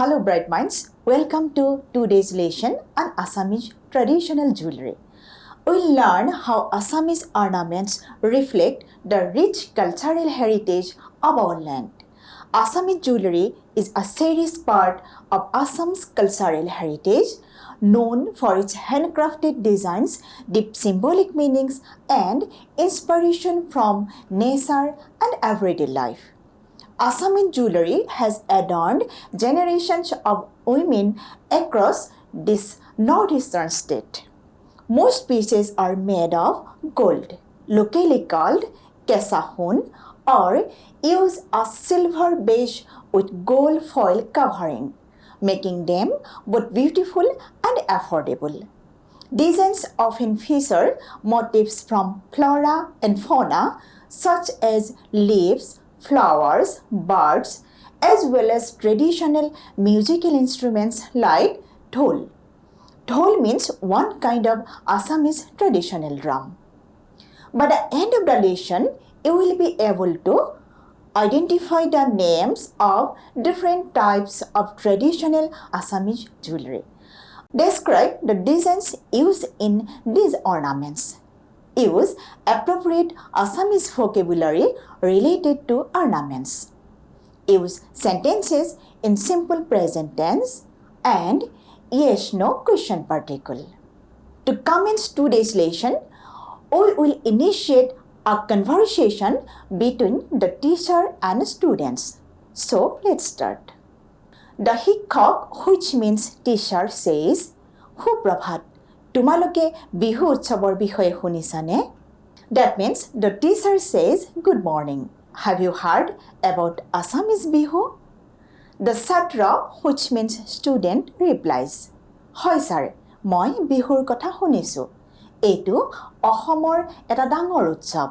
Hello bright minds, welcome to today's lesson on Assamese traditional jewelry. We'll learn how Assamese ornaments reflect the rich cultural heritage of our land. Assamese jewelry is a serious part of Assam's cultural heritage, known for its handcrafted designs, deep symbolic meanings, and inspiration from nature and everyday life. Assamese jewelry has adorned generations of women across this northeastern state. Most pieces are made of gold, locally called kesahun, or use a silver base with gold foil covering, making them both beautiful and affordable. Designs often feature motifs from flora and fauna such as leaves, flowers, birds, as well as traditional musical instruments like dhol. Dhol means one kind of Assamese traditional drum. By the end of the lesson, you will be able to identify the names of different types of traditional Assamese jewelry. Describe the designs used in these ornaments. Use appropriate Assamese vocabulary related to ornaments. Use sentences in simple present tense and yes-no question particle. To commence today's lesson, we will initiate a conversation between the teacher and students. So let's start. The Hikkok, which means teacher, says, Suprabhat. তোমালোকে বিহু উৎসৱৰ বিষয়ে শুনিছানে? That means the teacher says, Good morning. Have you heard about Assamese bihu? The Chatra, which means student, replies, হয় sir, মই বিহুৰ কথা শুনিছোঁ. এইটো অসমৰ এটা ডাঙৰ উৎসৱ.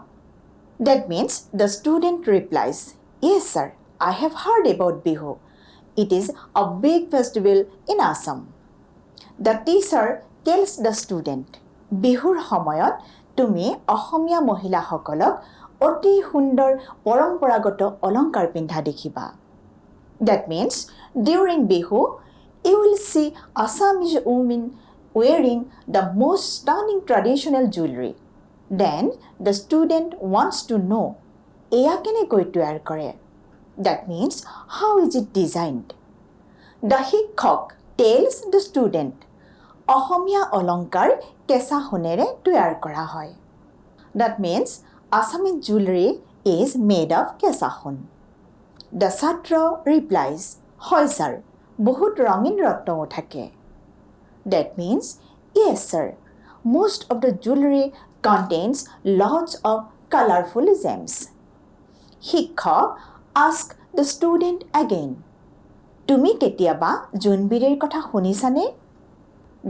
That means the student replies, Yes sir, I have heard about bihu. It is a big festival in Assam. The teacher tells the student, বিহুৰ সময়ত তুমি অসমীয়া মহিলাসকলক অতি সুন্দৰ পৰম্পৰাগত অলংকাৰ পিন্ধা দেখিবা. That means during bihu, you will see Assamese women wearing the most stunning traditional jewelry. Then the student wants to know, এয়া কেনেকৈ তৈয়াৰ কৰে? That means how is it designed? The Hikkok tells the student, Asamiya অলংকাৰ কেঁচা সোণেৰে তৈয়াৰ কৰা হয়. That means Assamese jewelry is made of কেঁচা সোণ. The Chatra replies, হয় ছাৰ, বহুত ৰঙীন ৰত্নও থাকে. That means, yes sir, most of the jewelry contains lots of colorful gems. Hikkok asks the student again, তুমি কেতিয়াবা জোনবিৰিৰ কথা শুনিছানে?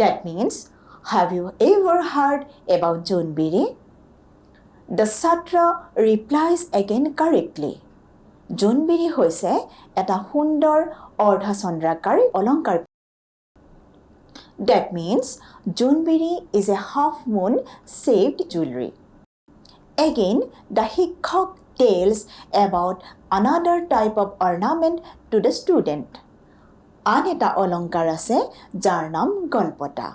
That means, have you ever heard about Jewellary? The Chatra replies again correctly. Jewellary হৈছে এটা সুন্দৰ অৰ্ধচন্দ্ৰাকাৰ অলংকাৰ. That means, Jewellary is a half-moon shaped jewelry. Again, the Hikkok tells about another type of ornament to the student. আন এটা অলংকাৰ আছে যাৰ নাম গলপতা.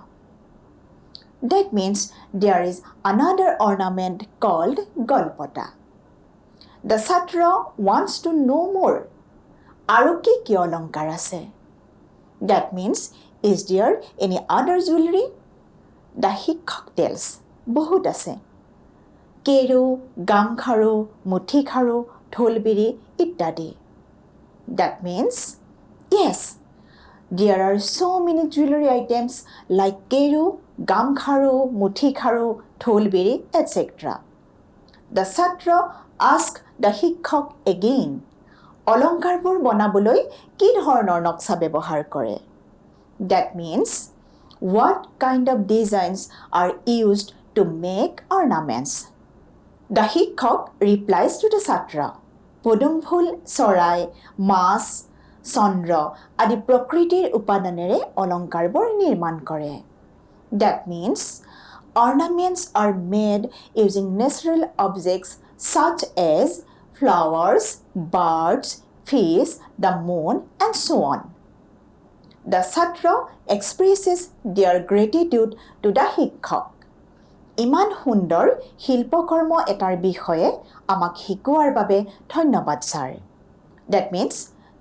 That means there is another ornament called গলপতা. The Chatra wants to know more. আৰু কি অলংকাৰ আছে? That means, is there any other jewelry? The Hikkok tells, বহুত আছে. কেৰু, গামখাৰু, মুঠিখাৰু, ঢোলবিৰি ইত্যাদি. That means, yes, there are so many jewelry items like keru, gamkharu, muthikharu, dholbiri, etc. The Chatra asks the Hikkok again, অলংকাৰবোৰ বনাবলৈ কি ধৰণৰ নক্সা ব্যৱহাৰ কৰে? That means, what kind of designs are used to make ornaments? The Hikkok replies to the Chatra, পদুম ফুল, চৰাই, মাছ, চন্দ্ৰ আদি প্ৰকৃতিৰ উপাদানেৰে অলংকাৰবোৰ নিৰ্মাণ কৰে. That means, ornaments are made using natural objects such as flowers, birds, fish, the moon, and so on. The Chatra expresses their gratitude to the শিক্ষক। ইমান সুন্দৰ শিল্পকৰ্ম এটাৰ বিষয়ে আমাক শিকোৱাৰ বাবে ধন্যবাদ sir. That means,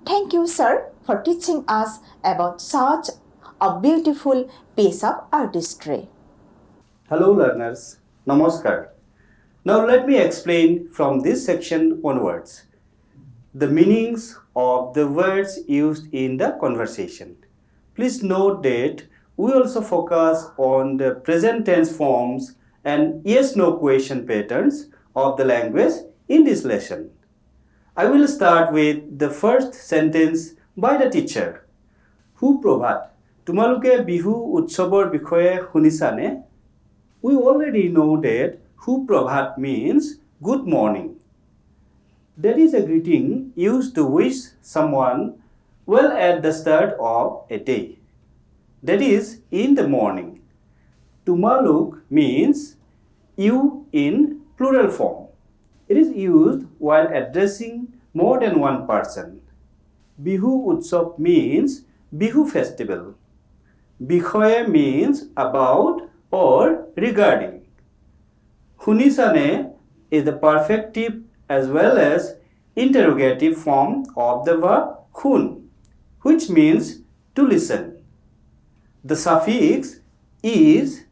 thank you sir for teaching us about such a beautiful piece of artistry. Hello learners, Namaskar. Now let me explain from this section onwards the meanings of the words used in the conversation. Please note that we also focus on the present tense forms and yes-no question patterns of the language in this lesson. I will start with the first sentence by the teacher. সুপ্ৰভাত, তোমালোকে বিহু উৎসৱৰ বিষয়ে শুনিছানে? We already know that Suprabhat means good morning. That is a greeting used to wish someone well at the start of a day. That is in the morning. Tumaluk means you in plural form. It is used while addressing more than one person. Bihu Utsav means Bihu festival. Bikhoye means about or regarding. Hunisane is the perfective as well as interrogative form of the verb hun, which means to listen. The suffix is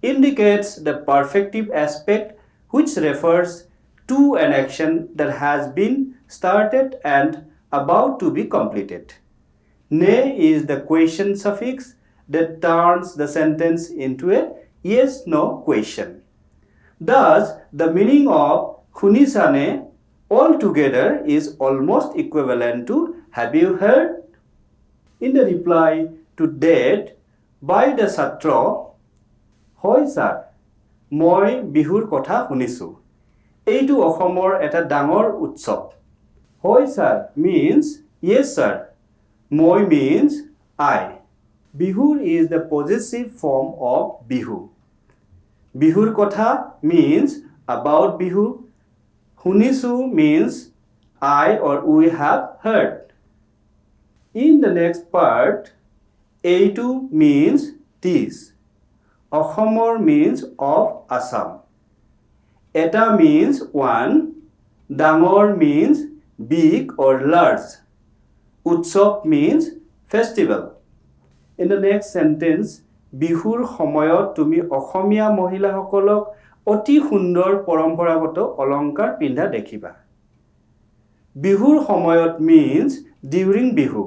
indicates the perfective aspect which refers to an action that has been started and about to be completed. Ne is the question suffix that turns the sentence into a yes-no question. Thus, the meaning of Hunisane altogether is almost equivalent to have you heard? In the reply to that by the Chatra, হয় sir, মই বিহুৰ কথা শুনিছোঁ। এইটো অসমৰ এটা ডাঙৰ উৎসৱ। হয় ছাৰ means yes sir. মই means I. Bihur is the possessive form of bihu. Bihur kotha means about bihu. Hunisu means I or we have heard. In the next part, eitu means this. Ahomor means of Assam. Eta means one. Dangor means big or large. Utsav means festival. In the next sentence, Bihur সময়ত তুমি অসমীয়া মহিলাসকলক অতি সুন্দৰ পৰম্পৰাগত অলংকাৰ পিন্ধা দেখিবা। Bihur সময়ত means during Bihu.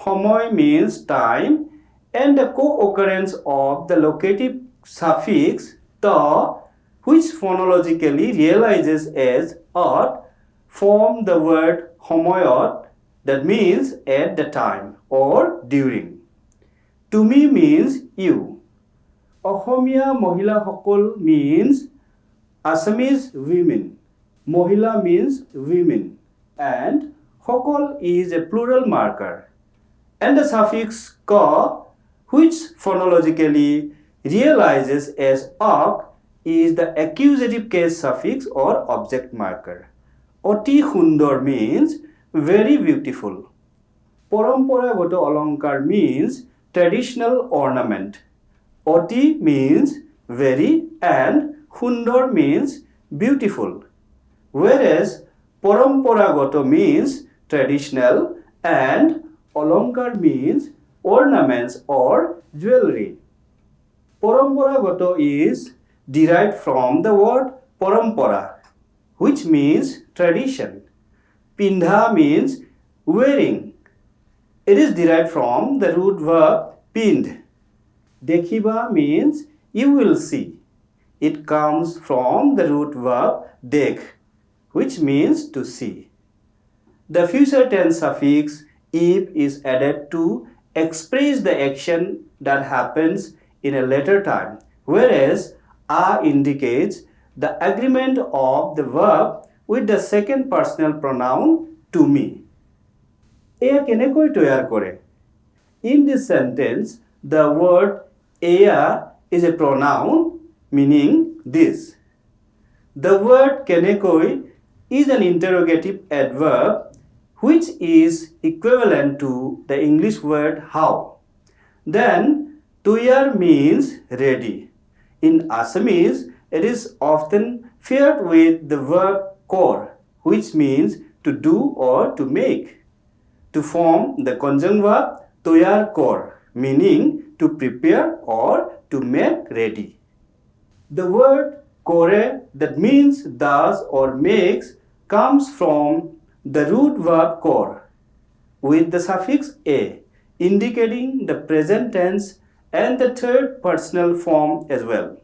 সময় means time and the co-occurrence of the locative suffix ta, which phonologically realizes as at, form the word সময়ত, that means at the time or during. To me means you. Ahomia Mohila Hokol means Assamese women. Mohila means women. And Hokol is a plural marker. And the suffix ka, which phonologically realizes as ak, is the accusative case suffix or object marker. Oti Hundor means very beautiful. Poramporagoto Alankar means traditional ornament. Oti means very and Hundor means beautiful. Whereas Poramporagoto means traditional and Alankar means ornaments or jewelry. Poramporagoto is derived from the word Parampara, which means tradition. Pindha means wearing. It is derived from the root verb pind. Dekhiba means you will see. It comes from the root verb dekh, which means to see. The future tense suffix if is added to express the action that happens in a later time, whereas a indicates the agreement of the verb with the second personal pronoun to me. Eya kenekoi toyar kore? In this sentence, the word eya is a pronoun meaning this. The word kenekoi is an interrogative adverb which is equivalent to the English word how. Then tuyar means ready. In Assamese, it is often paired with the verb kor, which means to do or to make, to form the conjunct verb tuyar kor, meaning to prepare or to make ready. The word kore, that means does or makes, comes from the root verb kor with the suffix a, indicating the present tense and the third personal form as well.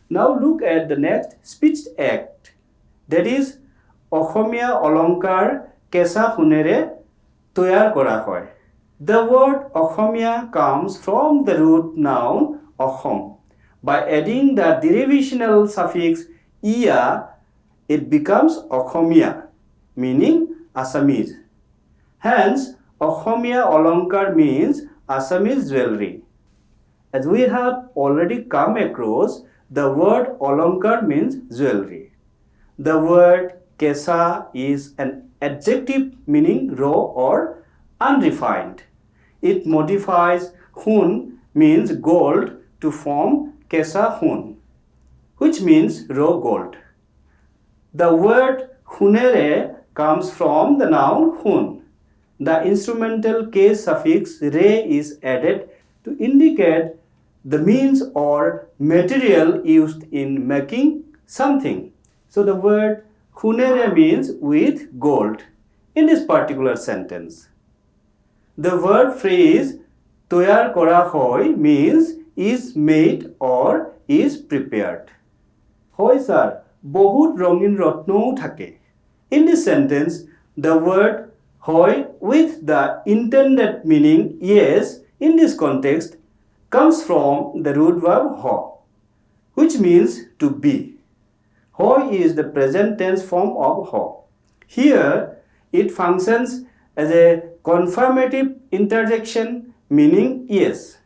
Now look at the next speech act, that is Okhomia Olonkar Kesa Hunere Toyar Kora Hoy. The word Okhomia comes from the root noun Okhom. By adding the derivational suffix ia, it becomes Okhomia, meaning Assamese. Hence, Okhomia Olonkar means Assamese jewelry. As we have already come across, the word Olonkar means jewelry. The word Kesa is an adjective meaning raw or unrefined. It modifies hun means gold to form Kesa hun, which means raw gold. The word hunere comes from the noun hun. The instrumental case suffix re is added to indicate the means or material used in making something. So the word hunere means with gold in this particular sentence. The verb phrase toyar kora hoy means is made or is prepared. Hoy sir, bahut rongin rotnou thake. In this sentence, the word hoy with the intended meaning yes in this context comes from the root verb ho, which means to be. Hoy is the present tense form of ho. Here, it functions as a confirmative interjection meaning yes.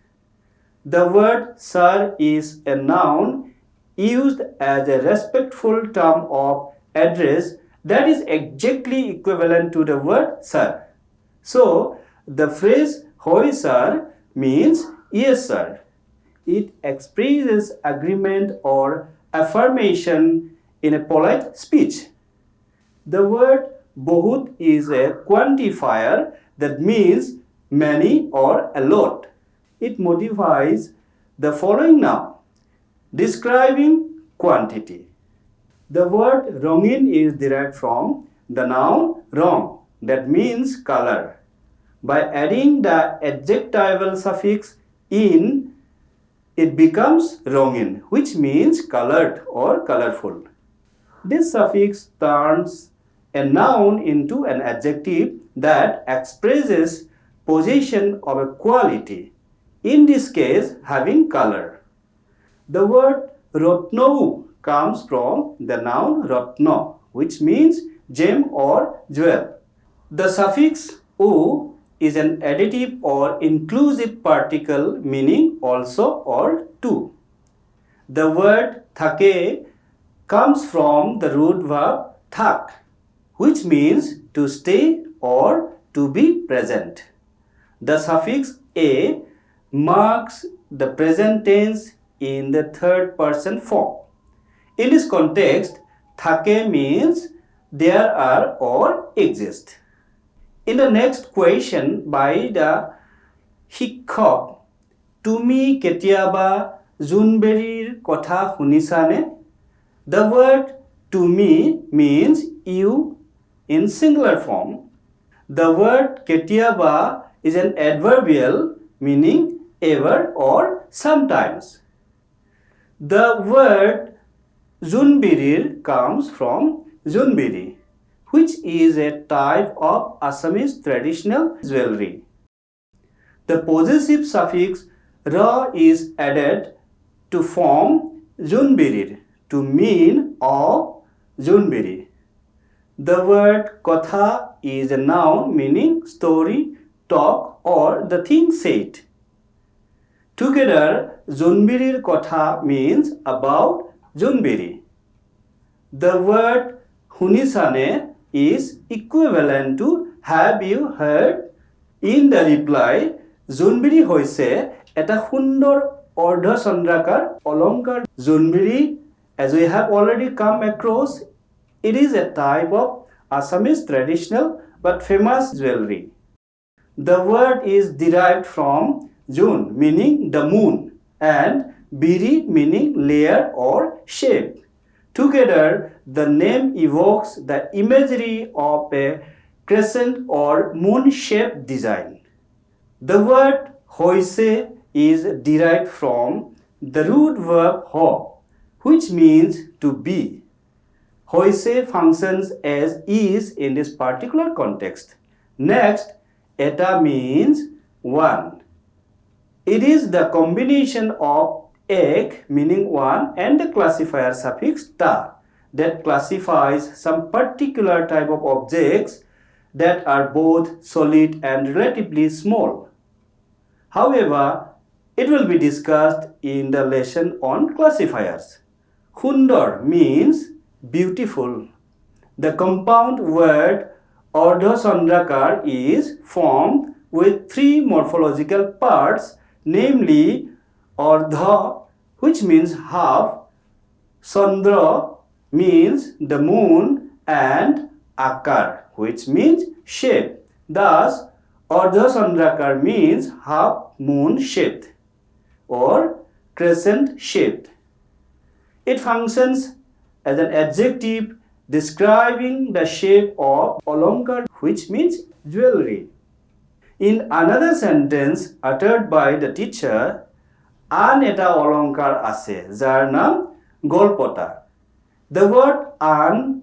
The word sir is a noun used as a respectful term of address that is exactly equivalent to the word sir. So, the phrase hoy sir means yes sir. It expresses agreement or affirmation in a polite speech. The word bahut is a quantifier that means many or a lot. It modifies the following noun, describing quantity. The word rongin is derived from the noun rong, that means color. By adding the adjectival suffix in, it becomes rongin, which means colored or colorful. This suffix turns a noun into an adjective that expresses possession of a quality, in this case having color. The word rotnou comes from the noun rotno, which means gem or jewel. The suffix u is an additive or inclusive particle meaning also or to. The word thake comes from the root verb thak, which means to stay or to be present. The suffix a marks the present tense in the third person form. In this context, thake means there are or exist. In the next question by the Hikhok, Tumi ketiaba Jewelleryৰ কথা শুনিছানে? The word to me means you in singular form. The word ketiaba is an adverbial meaning ever or sometimes. The word Jewellery comes from Jewellery, which is a type of Assamese traditional jewelry. The possessive suffix ra is added to form Jewellery, to mean of Jewellery. The word kotha is a noun meaning story, talk or the thing said. Together, Jewelleryৰ kotha means about Jewellery. The word hunisane is equivalent to have you heard. In the reply, জোনবিৰি হৈছে এটা সুন্দৰ অৰ্ধচন্দ্ৰাকাৰ অলংকাৰ. জোনবিৰি, as we have already come across, it is a type of Assamese traditional but famous jewelry. The word is derived from Jun, meaning the moon, and Biri, meaning layer or shape. Together, the name evokes the imagery of a crescent or moon-shaped design. The word hoise is derived from the root verb ho, which means to be. Hoise functions as is in this particular context. Next, eta means one. It is the combination of ek, meaning one, and the classifier suffix ta that classifies some particular type of objects that are both solid and relatively small. However, it will be discussed in the lesson on classifiers. Sundar means beautiful. The compound word Ardhasandrakar is formed with three morphological parts, namely Ardha, which means half, Sandra means the moon, and Akar, which means shape. Thus, Ardhasandrakar means half moon shaped or crescent shaped. It functions as an adjective describing the shape of alankar, which means jewelry. In another sentence uttered by the teacher, an eta alankar ase, jar naam golpota. The word an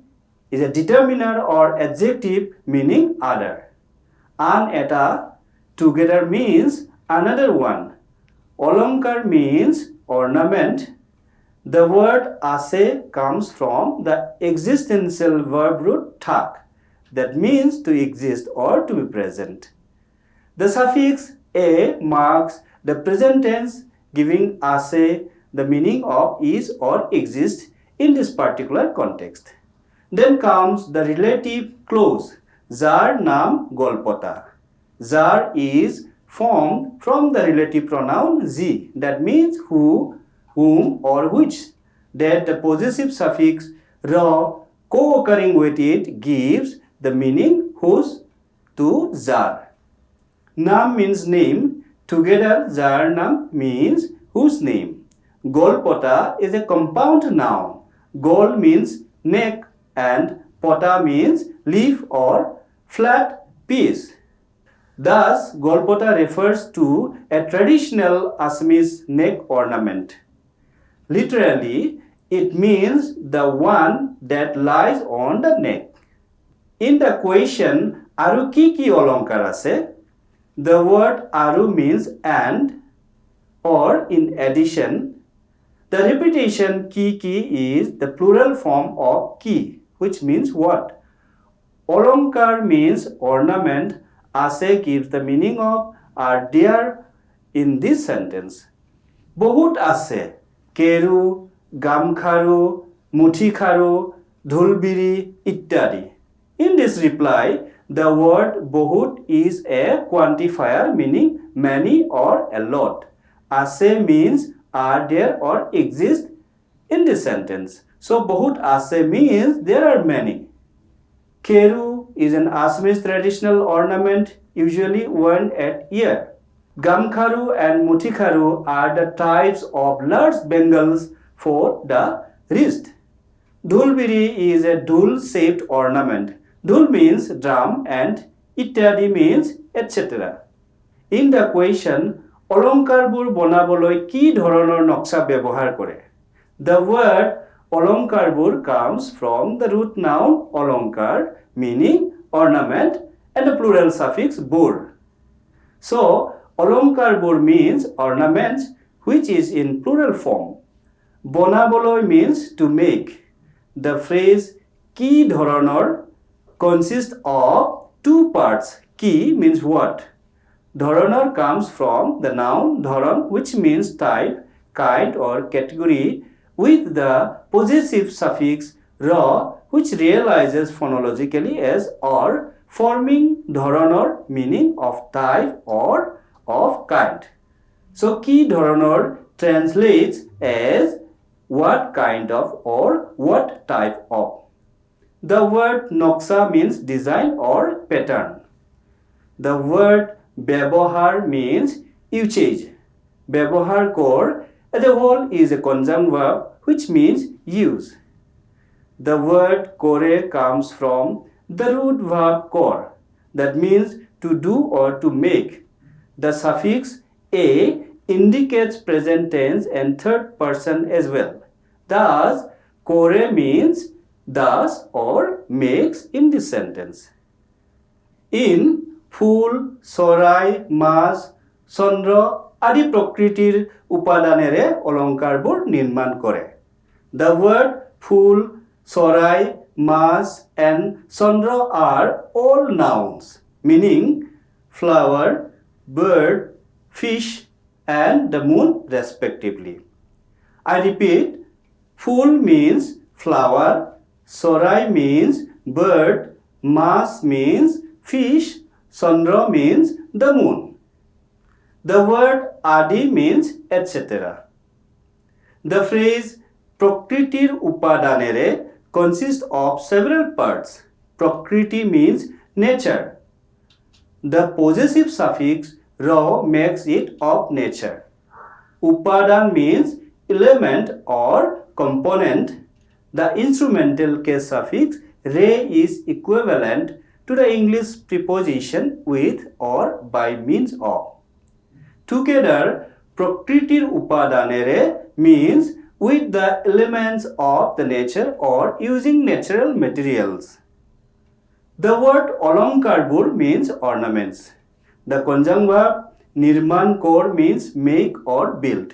is a determiner or adjective meaning other. An eta together means another one. Alankar means ornament. The word ase comes from the existential verb root thak, that means to exist or to be present. The suffix a marks the present tense, giving ase the meaning of is or exist in this particular context. Then comes the relative clause, jar naam golpota. Jar is formed from the relative pronoun zi, that means who, whom, or which, that the possessive suffix ra co-occurring with it gives the meaning whose to jar. Nam means name. Together, jar nam means whose name. Golpota is a compound noun. Gol means neck and pota means leaf or flat piece. Thus, golpota refers to a traditional Assamese neck ornament. Literally, it means the one that lies on the neck. In the question, aru ki alankar ase, the word aru means and or in addition. The repetition ki is the plural form of ki, which means what? Alankar means ornament. Ase gives the meaning of are there in this sentence. Bahut ase, keru, gamkharu, muthikharu, dhulbiri, ittadi. In this reply, the word bahut is a quantifier meaning many or a lot. Ase means are there or exist in this sentence. So bahut ase means there are many. Keru is an Assamese traditional ornament usually worn at ear. Gamkharu and muthikharu are the types of large bangles for the wrist. Dhulbiri is a dhul-shaped ornament. Dhul means drum and ityadi means etc. In the question, অলংকাৰবোৰ বনাবলৈ কি ধৰণৰ নক্সা ব্যৱহাৰ কৰে? The word অলংকাৰবোৰ comes from the root noun olankar, meaning ornament, and the plural suffix bur. So, olankarbur means ornaments, which is in plural form. Bonaboloi means to make. The phrase ki dhoroner consists of two parts. Ki means what? Dhoroner comes from the noun dhoron, which means type, kind, or category, with the possessive suffix ra, which realizes phonologically as or, forming dhoroner, meaning of type or of kind. So ki dhoroner translates as what kind of or what type of. The word noksa means design or pattern. The word ব্যবহার means usage. ব্যবহার kor as a whole is a conjunct verb which means use. The word kore comes from the root verb kor that means to do or to make. The suffix a indicates present tense and third person as well. Thus, kore means thus or makes in this sentence. In ফুল চৰাই মাছ চন্দ্ৰ আদি প্ৰকৃতিৰ উপাদানেৰে অলংকাৰবোৰ নিৰ্মাণ কৰে. The word ফুল চৰাই মাছ and Chandra are all nouns meaning flower, bird, fish and the moon respectively. I repeat, full means flower, চৰাই means bird, much means fish, Chandra means the moon. The word adi means etc. The phrase Prakritir upadanere consists of several parts. Prakriti means nature. The possessive suffix ra makes it of nature. Upadan means element or component. The instrumental case suffix re is equivalent to the English preposition with or by means of. Together, Prakritir upadanere means with the elements of the nature or using natural materials. The word alankarbur means ornaments. The conjunct verb nirman kor means make or build.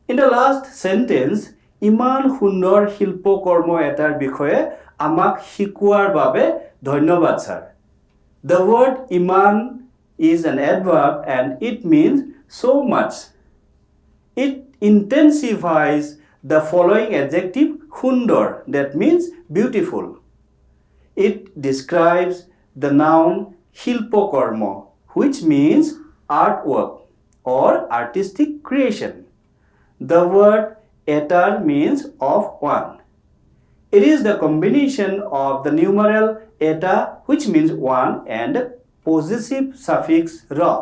In the last sentence, ইমান সুন্দৰ শিল্পকৰ্ম এটাৰ বিষয়ে আমাক শিকোৱাৰ বাবে ধন্যবাদ sir. The word iman is an adverb and it means so much. It intensifies the following adjective সুন্দৰ that means beautiful. It describes the noun শিল্পকৰ্ম which means artwork or artistic creation. The word etar means of one. It is the combination of the numeral eta which means one and possessive suffix ra.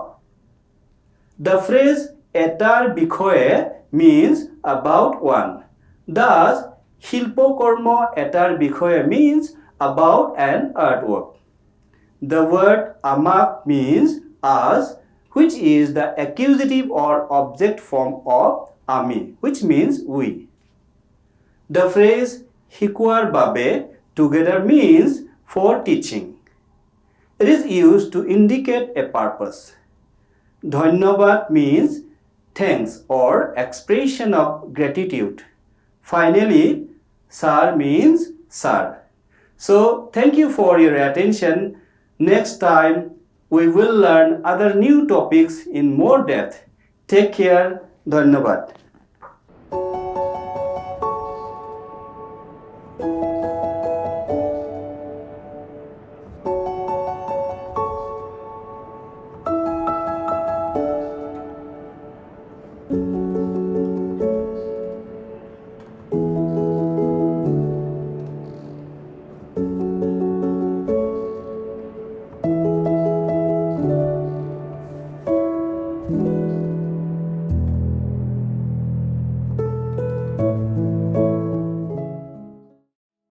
The phrase etar bikhoye means about one. Thus, Shilpokormo etar bikhoye means about an artwork. The word amak means as, which is the accusative or object form of ami, which means we. The phrase hikuar babe together means for teaching. It is used to indicate a purpose. Dhanyabad means thanks or expression of gratitude. Finally, sir means sir. So, thank you for your attention. Next time, we will learn other new topics in more depth. Take care. Dhanyabad.